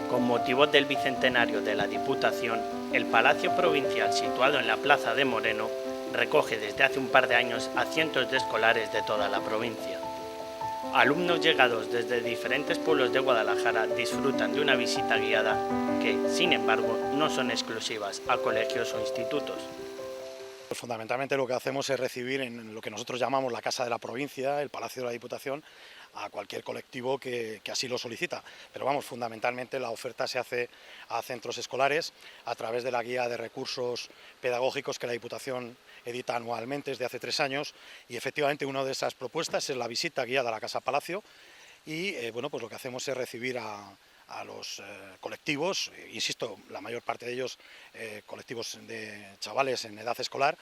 Con motivo del bicentenario de la Diputación, el Palacio Provincial, situado en la Plaza de Moreno, recoge desde hace un par de años a cientos de escolares de toda la provincia. Alumnos llegados desde diferentes pueblos de Guadalajara disfrutan de una visita guiada que, sin embargo, no son exclusivas a colegios o institutos. Fundamentalmente lo que hacemos es recibir en lo que nosotros llamamos la Casa de la Provincia, el Palacio de la Diputación, a cualquier colectivo que así lo solicita. Pero vamos, fundamentalmente la oferta se hace a centros escolares a través de la guía de recursos pedagógicos que la Diputación edita anualmente desde hace 3 años, y efectivamente una de esas propuestas es la visita guiada a la Casa Palacio, y bueno, pues lo que hacemos es recibir a los colectivos, insisto, la mayor parte de ellos colectivos de chavales en edad escolar,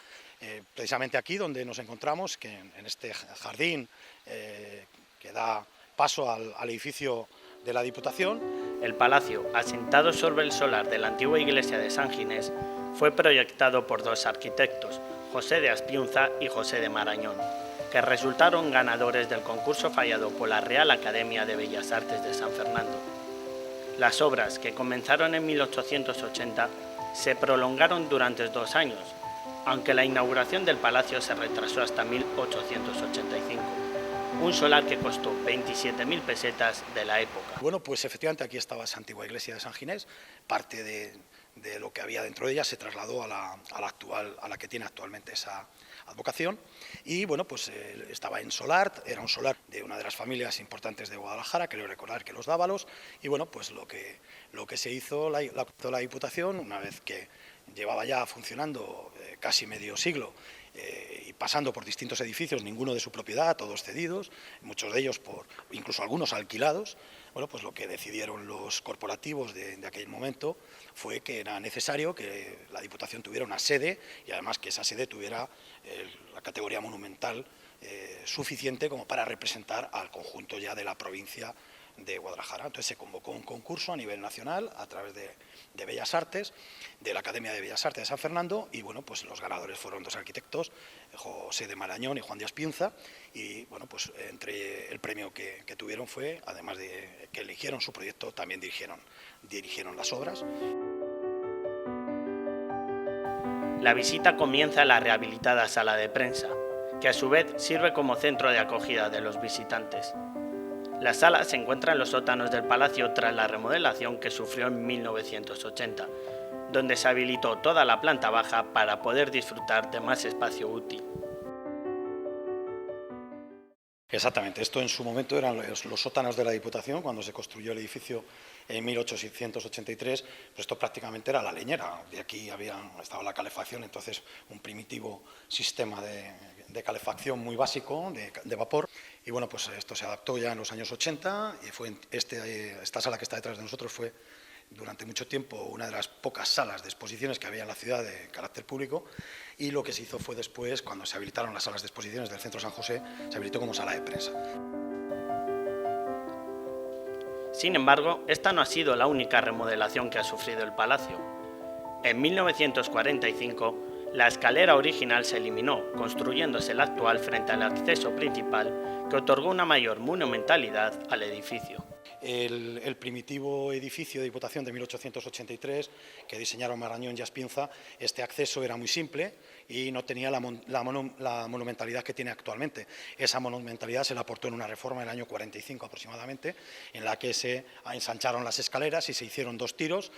precisamente aquí donde nos encontramos, que en este jardín que da paso al edificio de la Diputación. El palacio, asentado sobre el solar de la antigua iglesia de San Ginés, fue proyectado por 2 arquitectos, José de Aspiunza y José de Marañón, que resultaron ganadores del concurso fallado por la Real Academia de Bellas Artes de San Fernando. Las obras, que comenzaron en 1880, se prolongaron durante 2 años, aunque la inauguración del palacio se retrasó hasta 1885. Un solar que costó 27.000 pesetas de la época. Bueno, pues efectivamente aquí estaba esa antigua iglesia de San Ginés, parte de lo que había dentro de ella se trasladó a la que tiene actualmente esa advocación, y bueno, pues estaba en solar, era un solar de una de las familias importantes de Guadalajara, creo recordar que los Dávalos, y bueno, pues lo que se hizo la Diputación, una vez que llevaba ya funcionando casi medio siglo, y pasando por distintos edificios, ninguno de su propiedad, todos cedidos, muchos de ellos incluso algunos alquilados. Bueno, pues lo que decidieron los corporativos de aquel momento fue que era necesario que la Diputación tuviera una sede, y además que esa sede tuviera la categoría monumental suficiente como para representar al conjunto ya de la provincia de Guadalajara. Entonces se convocó un concurso a nivel nacional a través de Bellas Artes, de la Academia de Bellas Artes de San Fernando, y bueno, pues los ganadores fueron 2 arquitectos, José de Marañón y Juan de Aspiunza, y bueno, pues entre el premio que tuvieron fue, además de que eligieron su proyecto, también dirigieron las obras. La visita comienza en la rehabilitada sala de prensa, que a su vez sirve como centro de acogida de los visitantes. La sala se encuentra en los sótanos del palacio tras la remodelación que sufrió en 1980, donde se habilitó toda la planta baja para poder disfrutar de más espacio útil. Exactamente, esto en su momento eran los sótanos de la Diputación, cuando se construyó el edificio en 1883, pues esto prácticamente era la leñera, de aquí estaba la calefacción, entonces un primitivo sistema de calefacción muy básico, de vapor, y bueno, pues esto se adaptó ya en los años 80, y fue esta sala que está detrás de nosotros fue durante mucho tiempo una de las pocas salas de exposiciones que había en la ciudad de carácter público, y lo que se hizo fue después, cuando se habilitaron las salas de exposiciones del Centro San José, se habilitó como sala de prensa. Sin embargo, esta no ha sido la única remodelación que ha sufrido el palacio. En 1945, la escalera original se eliminó, construyéndose la actual frente al acceso principal, que otorgó una mayor monumentalidad al edificio. El primitivo edificio de Diputación de 1883, que diseñaron Marañón y Aspiunza, este acceso era muy simple y no tenía la monumentalidad que tiene actualmente. Esa monumentalidad se la aportó en una reforma en el año 45 aproximadamente, en la que se ensancharon las escaleras y se hicieron 2 tiros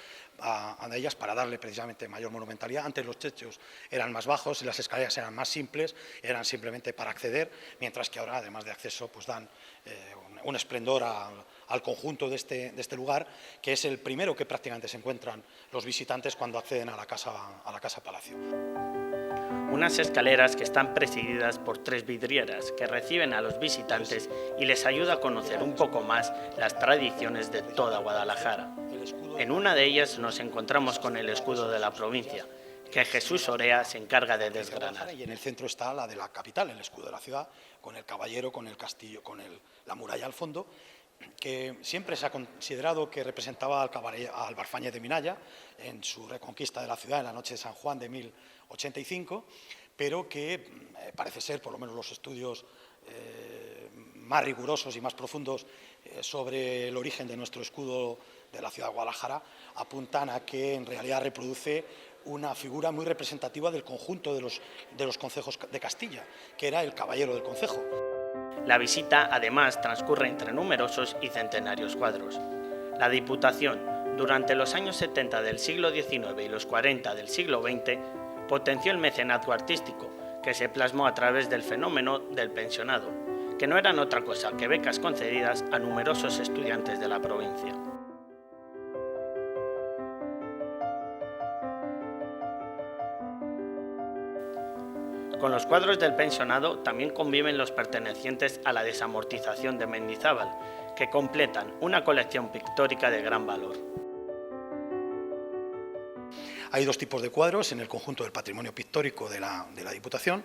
a ellas para darle precisamente mayor monumentalidad. Antes los techos eran más bajos y las escaleras eran más simples, eran simplemente para acceder, mientras que ahora, además de acceso, pues dan un esplendor al conjunto de este lugar, que es el primero que prácticamente se encuentran los visitantes cuando acceden a la Casa Palacio. Unas escaleras que están presididas por 3 vidrieras que reciben a los visitantes y les ayuda a conocer un poco más las tradiciones de toda Guadalajara. En una de ellas nos encontramos con el escudo de la provincia, que Jesús Orea se encarga de desgranar. Y en el centro está la de la capital, el escudo de la ciudad, con el caballero, con el castillo, con la muralla al fondo, que siempre se ha considerado que representaba al Barfáñez de Minaya en su reconquista de la ciudad en la noche de San Juan de 1085, pero que parece ser, por lo menos los estudios más rigurosos y más profundos sobre el origen de nuestro escudo de la ciudad de Guadalajara apuntan a que en realidad reproduce una figura muy representativa del conjunto de los concejos de Castilla, que era el caballero del concejo. La visita, además, transcurre entre numerosos y centenarios cuadros. La Diputación, durante los años 70 del siglo XIX y los 40 del siglo XX, potenció el mecenazgo artístico, que se plasmó a través del fenómeno del pensionado, que no eran otra cosa que becas concedidas a numerosos estudiantes de la provincia. Con los cuadros del pensionado también conviven los pertenecientes a la desamortización de Mendizábal, que completan una colección pictórica de gran valor. Hay dos tipos de cuadros en el conjunto del patrimonio pictórico de la Diputación.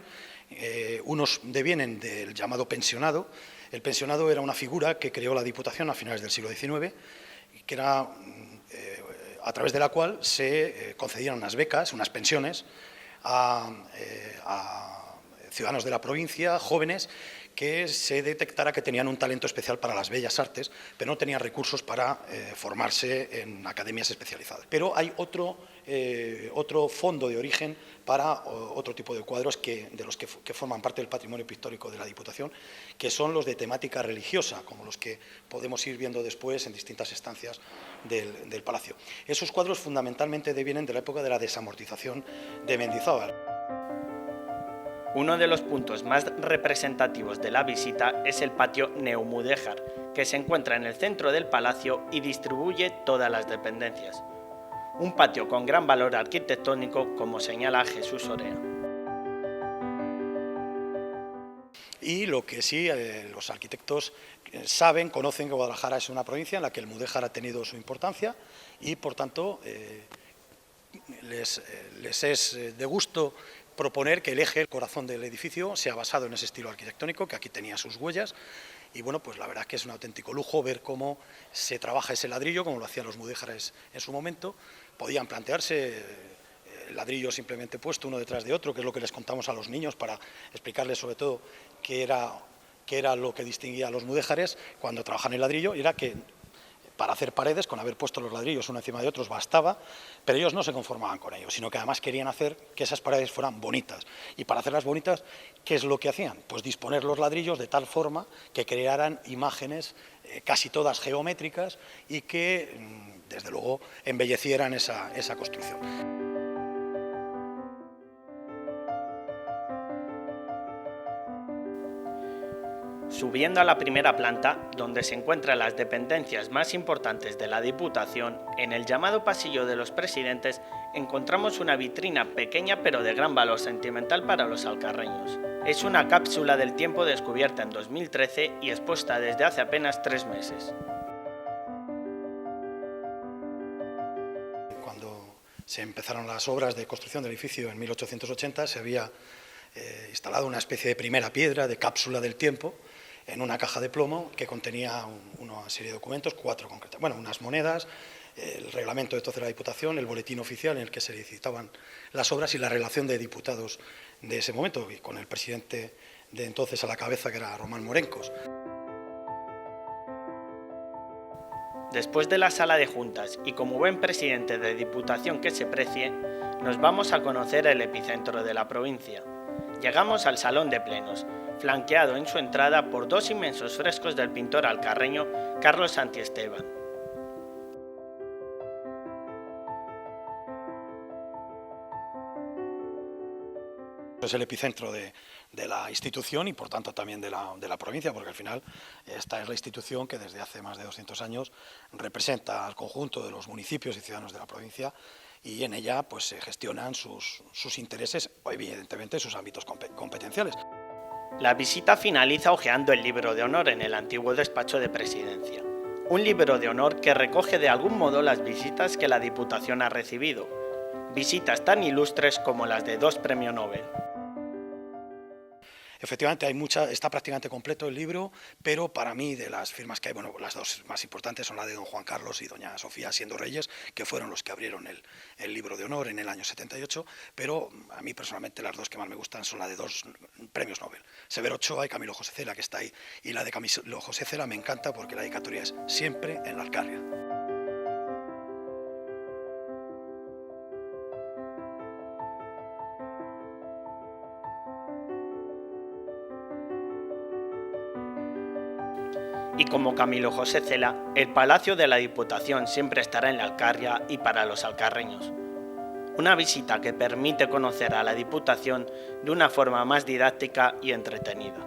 Unos devienen del llamado pensionado. El pensionado era una figura que creó la Diputación a finales del siglo XIX, que era a través de la cual se concedían unas becas, unas pensiones a ciudadanos de la provincia, jóvenes, que se detectara que tenían un talento especial para las bellas artes, pero no tenían recursos para formarse en academias especializadas. Pero hay otro fondo de origen para otro tipo de cuadros de los que forman parte del patrimonio pictórico de la Diputación, que son los de temática religiosa, como los que podemos ir viendo después en distintas estancias del Palacio. Esos cuadros fundamentalmente devienen de la época de la desamortización de Mendizábal. Uno de los puntos más representativos de la visita es el patio Neumudéjar, que se encuentra en el centro del palacio y distribuye todas las dependencias. Un patio con gran valor arquitectónico, como señala Jesús Orea. Y lo que sí, los arquitectos saben, conocen que Guadalajara es una provincia en la que el mudéjar ha tenido su importancia y, por tanto, les es de gusto proponer que el eje, el corazón del edificio, sea basado en ese estilo arquitectónico, que aquí tenía sus huellas. Y bueno, pues la verdad es que es un auténtico lujo ver cómo se trabaja ese ladrillo, como lo hacían los mudéjares en su momento. Podían plantearse el ladrillo simplemente puesto uno detrás de otro, que es lo que les contamos a los niños para explicarles sobre todo qué era lo que distinguía a los mudéjares cuando trabajan el ladrillo, y era que para hacer paredes, con haber puesto los ladrillos uno encima de otros bastaba, pero ellos no se conformaban con ello, sino que además querían hacer que esas paredes fueran bonitas. Y para hacerlas bonitas, ¿qué es lo que hacían? Pues disponer los ladrillos de tal forma que crearan imágenes casi todas geométricas y que, desde luego, embellecieran esa construcción. Subiendo a la primera planta, donde se encuentran las dependencias más importantes de la Diputación, en el llamado Pasillo de los Presidentes, encontramos una vitrina pequeña pero de gran valor sentimental para los alcarreños. Es una cápsula del tiempo descubierta en 2013 y expuesta desde hace apenas 3 meses. Cuando se empezaron las obras de construcción del edificio en 1880, se había instalado una especie de primera piedra, de cápsula del tiempo, en una caja de plomo que contenía una serie de documentos, 4 concretos. Bueno, unas monedas, el reglamento de entonces de la Diputación, el boletín oficial en el que se licitaban las obras y la relación de diputados de ese momento, y con el presidente de entonces a la cabeza, que era Román Morencos. Después de la sala de juntas y como buen presidente de Diputación que se precie, nos vamos a conocer el epicentro de la provincia. Llegamos al Salón de Plenos, flanqueado en su entrada por 2 inmensos frescos del pintor alcarreño Carlos Santiesteban. Es el epicentro de la institución y por tanto también de la provincia, porque al final esta es la institución que desde hace más de 200 años representa al conjunto de los municipios y ciudadanos de la provincia, y en ella pues se gestionan sus intereses, o evidentemente sus ámbitos competenciales. La visita finaliza hojeando el libro de honor en el antiguo despacho de presidencia. Un libro de honor que recoge de algún modo las visitas que la Diputación ha recibido, visitas tan ilustres como las de 2 premios Nobel. Efectivamente, está prácticamente completo el libro, pero para mí de las firmas que hay, bueno, las dos más importantes son la de don Juan Carlos y doña Sofía siendo reyes, que fueron los que abrieron el libro de honor en el año 78, pero a mí personalmente las dos que más me gustan son la de dos premios Nobel, Severo Ochoa y Camilo José Cela, que está ahí, y la de Camilo José Cela me encanta porque la dedicatoria es siempre en la Alcarria. Y como Camilo José Cela, el Palacio de la Diputación siempre estará en la Alcarria y para los alcarreños. Una visita que permite conocer a la Diputación de una forma más didáctica y entretenida.